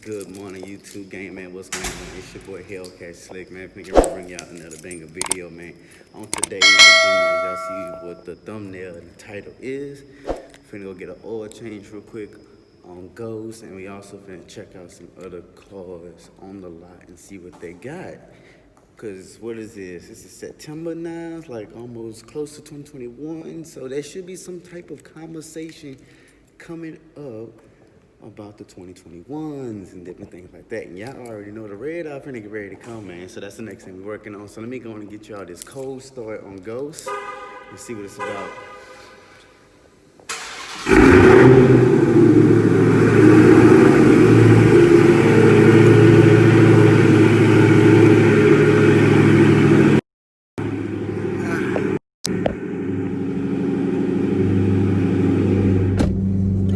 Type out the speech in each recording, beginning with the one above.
Good morning, YouTube gang, man. What's going on? It's your boy Hellcat Slick, man. Finna bring y'all another banger video, man. On today's agenda, y'all see what the thumbnail and the title is. Finna go get an oil change real quick on Ghost, and we also finna check out some other cars on the lot and see what they got. Cause what is this? This is September now. It's like almost close to 2021, so there should be some type of conversation coming up about the 2021s and different things like that. And y'all already know the red eye finna get ready to come, man. So that's the next thing we're working on. So let me go and get y'all this cold start on Ghost and see what it's about.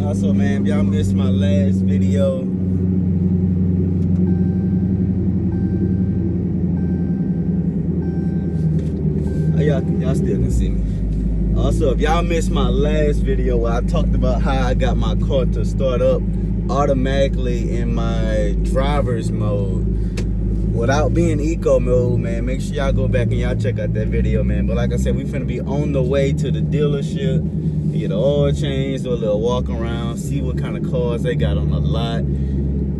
Also, man, if y'all missed my last video, y'all still can see me. Also, if y'all missed my last video where I talked about how I got my car to start up automatically in my driver's mode without being eco mode, man, make sure y'all go back and y'all check out that video, man. But like I said, we finna be on the way to the dealership, get an oil change, do a little walk around, see what kind of cars they got on the lot,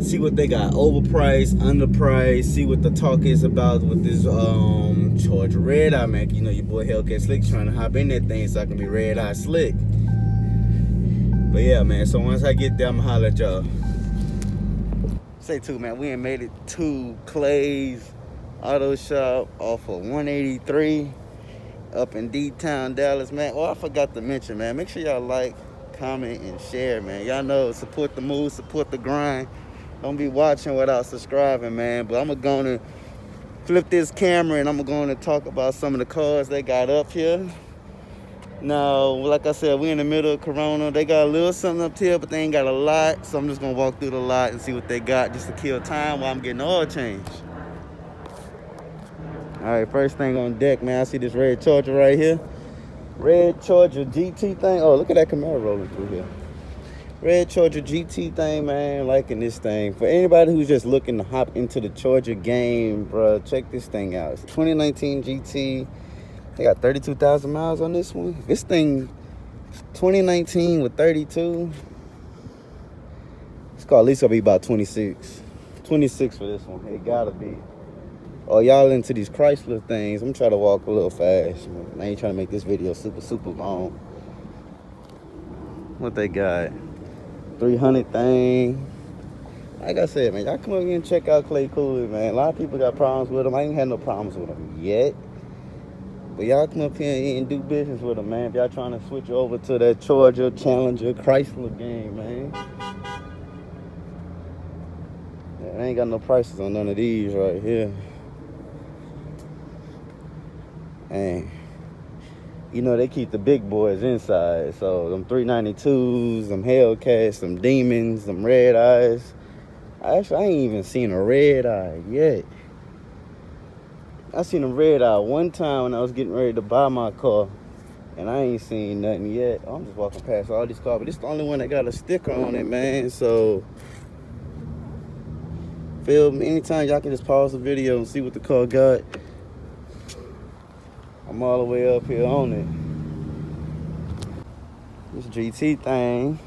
see what they got overpriced, underpriced, see what the talk is about with this Charger red eye, man. You know your boy Hellcat Slick trying to hop in that thing so I can be red eye slick. But yeah, man, so once I get there, I'ma holler at y'all. Say too, man, we ain't made it to Clay's Auto Shop off of 183 up in D-Town, Dallas, man. Oh, I forgot to mention, man, make sure y'all like, comment, and share, man. Y'all know, support the move, support the grind. Don't be watching without subscribing, man. But I'm gonna flip this camera and I'm gonna talk about some of the cars they got up here. Now, like I said, we in the middle of Corona. They got a little something up here, but they ain't got a lot. So I'm just gonna walk through the lot and see what they got just to kill time while I'm getting oil change. All right, first thing on deck, man, I see this red Charger right here. Red Charger GT thing. Oh, look at that Camaro rolling through here. Red Charger GT thing, man. Liking this thing. For anybody who's just looking to hop into the Charger game, bro, check this thing out. It's a 2019 GT. They got 32,000 miles on this one. This thing, 2019 with 32. It's called at least gonna be about 26. 26 for this one. It gotta be. Oh, y'all into these Chrysler things. I'm trying to walk a little fast. I ain't trying to make this video super long. What they got? 300 thing. Like I said, man, y'all come over here and check out Clay Cooley, man. A lot of people got problems with him. I ain't had no problems with him yet. But y'all come up here and do business with him, man. If y'all trying to switch over to that Charger, Challenger, Chrysler game, man. Yeah, I ain't got no prices on none of these right here. And you know they keep the big boys inside. So them 392s, them Hellcats, them Demons, them Red Eyes. Actually, I ain't even seen a Red Eye yet. I seen a Red Eye one time when I was getting ready to buy my car, and I ain't seen nothing yet. I'm just walking past all these cars, but this is the only one that got a sticker on it, man. So, feel me? Anytime y'all can just pause the video and see what the car got. I'm all the way up here on it. This GT thing,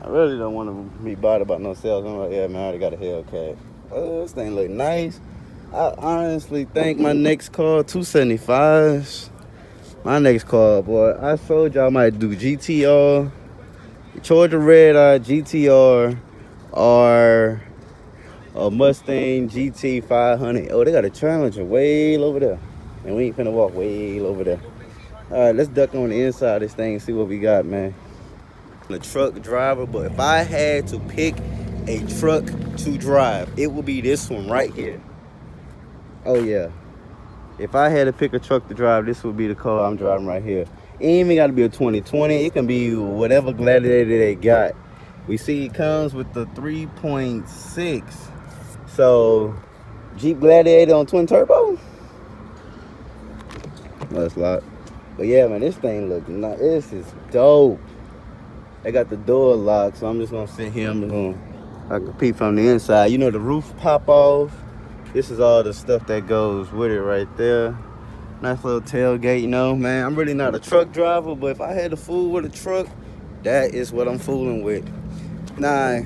I really don't want to be bothered about no sales. I'm like, yeah, man, I already got a Hellcat. Oh, this thing look nice. I honestly think my next car, 275s. My next car, boy, I told y'all I might do GTR, Charger Red Eye, GTR, or a Mustang GT 500. Oh, they got a Challenger way over there. And we ain't finna walk way over there. All right, let's duck on the inside of this thing and see what we got, man. I'm a truck driver, but if I had to pick a truck to drive, it would be this one right here. Oh, yeah. If I had to pick a truck to drive, this would be the car I'm driving right here. It ain't even got to be a 2020. It can be whatever Gladiator they got. We see it comes with the 3.6. So, Jeep Gladiator on twin turbo? That's locked. But yeah, man, this thing look nice. This is dope. They got the door locked, so I'm just gonna sit here. I'm gonna I can peep from the inside. You know, the roof pop off. This is all the stuff that goes with it right there. Nice little tailgate, you know, man. I'm really not a truck driver, but if I had to fool with a truck, that is what I'm fooling with. Now,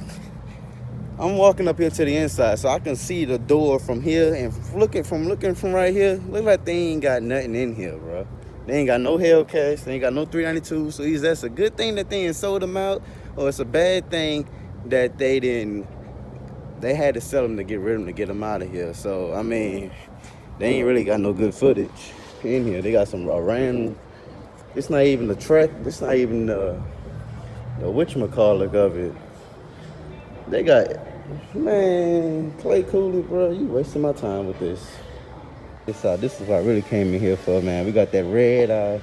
I'm walking up here to the inside, so I can see the door from here, and looking from right here, look like they ain't got nothing in here, bro. They ain't got no Hellcats, they ain't got no 392. So either that's a good thing that they ain't sold them out, or it's a bad thing that they had to sell them to get rid of them to get them out of here. So I mean, they ain't really got no good footage in here. They got some random. It's not even the track. It's not even the whatchamacallit of it. They got, man, Clay Cooley, bro. You wasting my time with this. This is what I really came in here for, man. We got that red eye.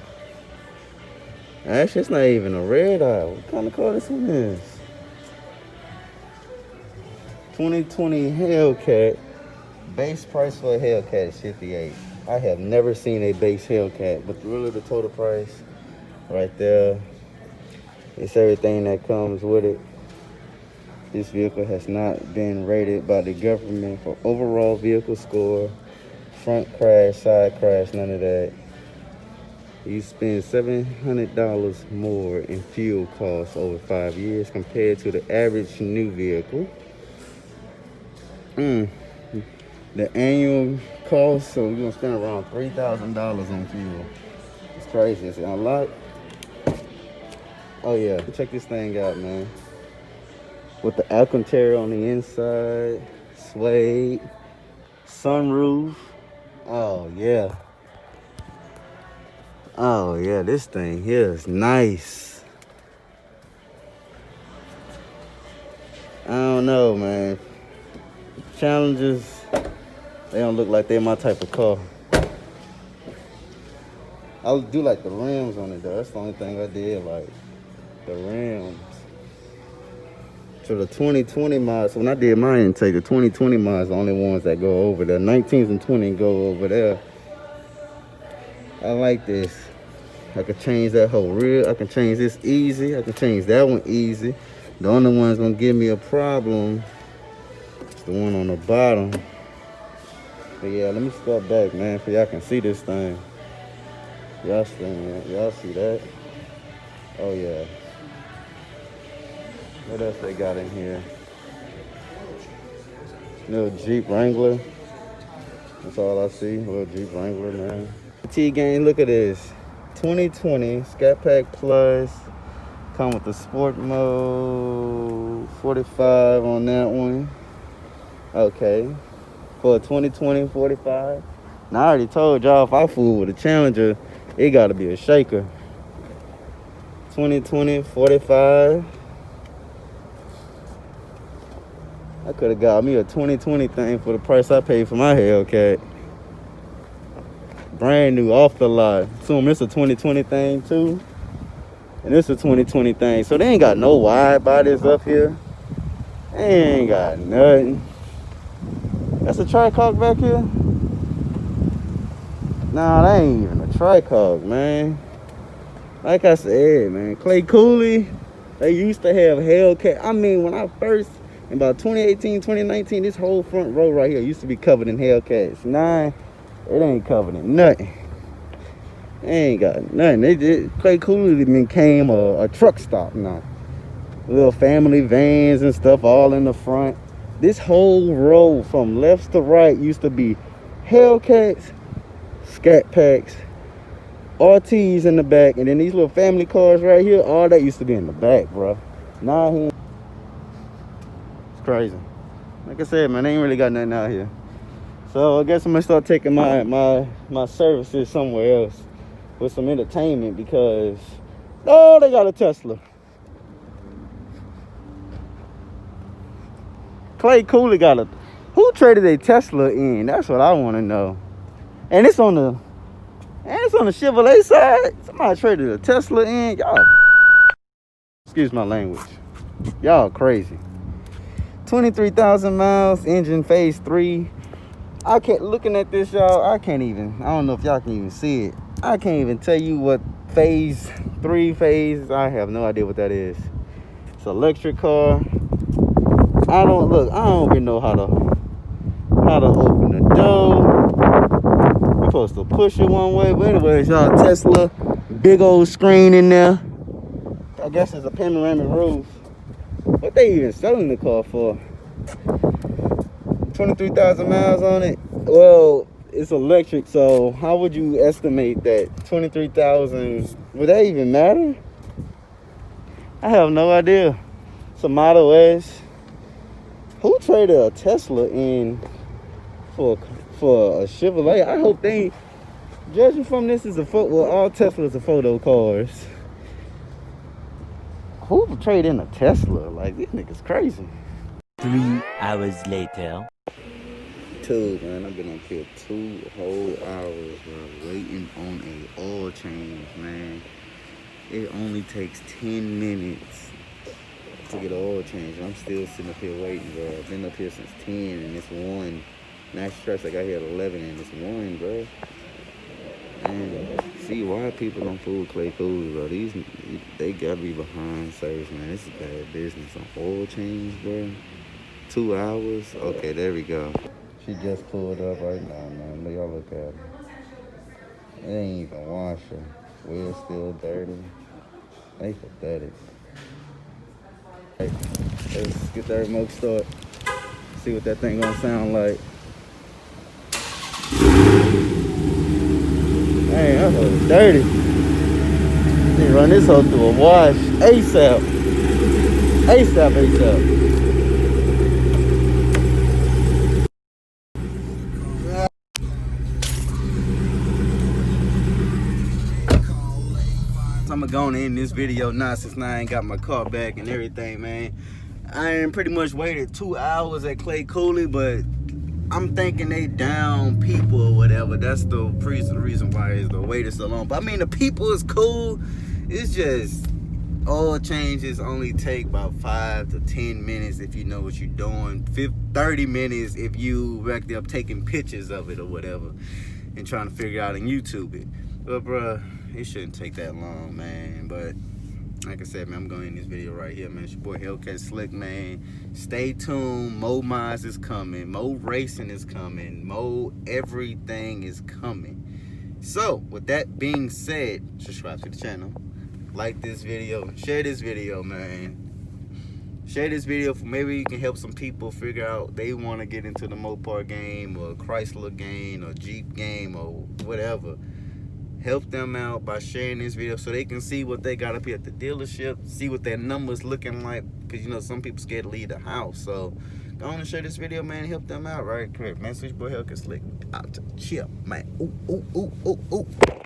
Actually, it's not even a red eye. What kind of car this one is? 2020 Hellcat. Base price for a Hellcat is $58. I have never seen a base Hellcat, but really the total price right there. It's everything that comes with it. This vehicle has not been rated by the government for overall vehicle score, front crash, side crash, none of that. You spend $700 more in fuel costs over 5 years compared to the average new vehicle. The annual cost, so you're gonna spend around $3,000 on fuel. It's crazy. It's unlocked. Oh yeah, check this thing out, man. With the Alcantara on the inside, suede, sunroof. Oh yeah. Oh yeah, this thing here is nice. I don't know, man. Challengers, they don't look like they're my type of car. I do like the rims on it though. That's the only thing I did like. The rims. So the 2020 mods, when I did my intake, the 2020 mods are the only ones that go over there. 19s and 20s go over there. I like this. I can change that whole rear. I can change this easy. I can change that one easy. The only one's gonna give me a problem is the one on the bottom. But yeah, let me step back, man, so y'all can see this thing. Y'all see that? Oh yeah. What else they got in here? Little Jeep Wrangler. That's all I see. Little Jeep Wrangler, man. T-Gang, look at this. 2020 Scat Pack Plus. Come with the sport mode. 45 on that one. Okay. For a 2020 45. Now I already told y'all if I fool with a Challenger, it gotta be a shaker. 2020 45. I could have got me a 2020 thing for the price I paid for my Hellcat. Brand new, off the lot. Assume it's a 2020 thing too. And it's a 2020 thing. So they ain't got no wide bodies up here. They ain't got nothing. That's a tricog back here? Nah, that ain't even a tricog, man. Like I said, man, Clay Cooley, they used to have Hellcat. I mean, when I first, in about 2018, 2019, this whole front row right here used to be covered in Hellcats. Nah, it ain't covered in nothing. They ain't got nothing. Clay Cooley became a truck stop now. Little family vans and stuff all in the front. This whole row from left to right used to be Hellcats, Scat Packs, RTs in the back, and then these little family cars right here, all that used to be in the back, bro. Nah, it's crazy. Like I said, man, they ain't really got nothing out here. So I guess I'm gonna start taking my services somewhere else with some entertainment because, oh, they got a Tesla. Clay Cooley got a, who traded a Tesla in? That's what I want to know. And it's on the Chevrolet side. Somebody traded a Tesla in. Y'all, excuse my language. Y'all crazy. 23,000 miles, engine phase 3. I can't, looking at this, y'all, I don't know if y'all can even see it. I can't even tell you what phase 3 phase. I have no idea what that is. It's an electric car. I don't even know how to open the door. You're supposed to push it one way, but anyways, y'all, Tesla, big old screen in there. I guess it's a panoramic roof. What they even selling the car for? 23,000 miles on it. Well, it's electric, so how would you estimate that 23,000? Would that even matter? I have no idea. It's a Model S. Who traded a Tesla in for a Chevrolet? I hope they, judging from this, is a photo. Well, all Teslas are photo cars. Who would trade in a Tesla? Like, these niggas crazy. 3 hours later. Man, I've been up here 2 whole hours, bro, waiting on a oil change, man. It only takes 10 minutes to get an oil change. I'm still sitting up here waiting, bro. I've been up here since 10 and it's 1. Nice stress, I got here at 11 and it's 1, bro. And see why people don't fool Clay Cooley, bro. They gotta be behind service, man. This is bad business. An oil change, bro. 2 hours. Okay, there we go. She just pulled up right now, man. Y'all look at her. It ain't even wash her. Wheel's still dirty. They pathetic. Hey, let's get that remote start. See what that thing gonna sound like. Dang, that hoe dirty. Need to run this hoe through a wash ASAP. ASAP. I'm gonna go on in this video now since I ain't got my car back and everything, man. I ain't pretty much waited 2 hours at Clay Cooley, but I'm thinking they down people or whatever. That's the reason why the wait is so long. But I mean, the people is cool. It's just oil changes only take about 5 to 10 minutes if you know what you're doing. 30 minutes if you back there taking pictures of it or whatever and trying to figure out and YouTube it. But bruh, it shouldn't take that long, man. But like I said, man, I'm going in this video right here, man. It's your boy Hellcat Slick, man. Stay tuned. Mo mods is coming. Mo racing is coming. Mo everything is coming. So with that being said, subscribe to the channel, like this video, share this video, man. Share this video for maybe you can help some people figure out they want to get into the Mopar game or Chrysler game or Jeep game or whatever. Help them out by sharing this video so they can see what they got up here at the dealership, see what their numbers looking like, because you know some people scared to leave the house. So go on and share this video, man. Help them out right quick, man. Switch boy Hellcat Slick out. Chill, man. Ooh, ooh, ooh, ooh, ooh.